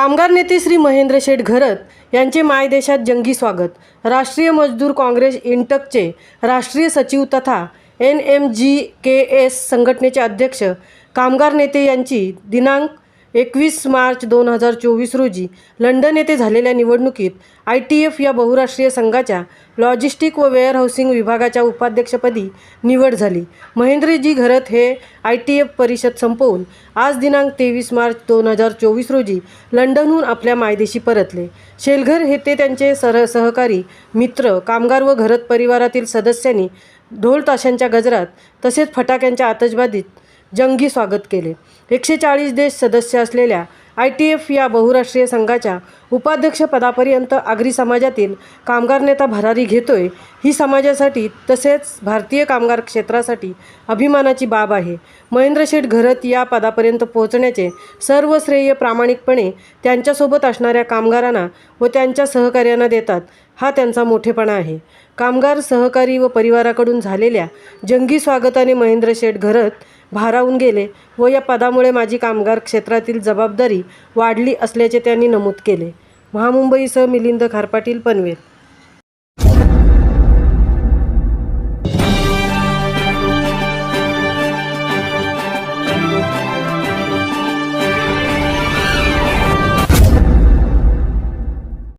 कामगार नेते श्री महेंद्र शेठ घरत यांचे मायदेशात जंगी स्वागत। राष्ट्रीय मजदूर काँग्रेस इंटकचे राष्ट्रीय सचिव तथा NMGKS संघटनेचे अध्यक्ष कामगार नेते यांची दिनांक 21 मार्च 2024 रोजी लंडन येथे झालेल्या निवडणुकीत ITF या बहुराष्ट्रीय संघाच्या लॉजिस्टिक व वेअरहाऊसिंग विभागाच्या उपाध्यक्षपदी निवड झाली। महेंद्रजी घरत हे ITF परिषद संपवून आज दिनांक 23 मार्च 2024 रोजी लंडनहून आपल्या मायदेशी परतले। शेलघर येथे त्यांचे सहकारी मित्र कामगार व घरत परिवारातील सदस्यांनी ढोल ताशांच्या गजरात तसेच फटाक्यांच्या आतषबाजीत जंगी स्वागत केले। 140 देश सदस्य असलेल्या ITF या बहुराष्ट्रीय संघाच्या उपाध्यक्षपदापर्यंत आगरी समाजातील कामगार नेता भरारी घेतोय ही समाजासाठी तसेच भारतीय कामगार क्षेत्रासाठी अभिमानाची बाब आहे। महेंद्र शेठ घरत या पदापर्यंत पोहोचण्याचे सर्व श्रेय प्रामाणिकपणे त्यांच्यासोबत असणाऱ्या कामगारांना व त्यांच्या सहकार्यांना देतात, हा त्यांचा मोठेपणा आहे। कामगार सहकारी व परिवाराकडून झालेल्या जंगी स्वागताने महेंद्र शेठ घरत भारावून गेले व या पदामुळे माझी कामगार क्षेत्रातील जबाबदारी वाढली असल्याचे त्यांनी नमूद केले। महामुंबईसह मिलिंद खारपाटील, पनवेल।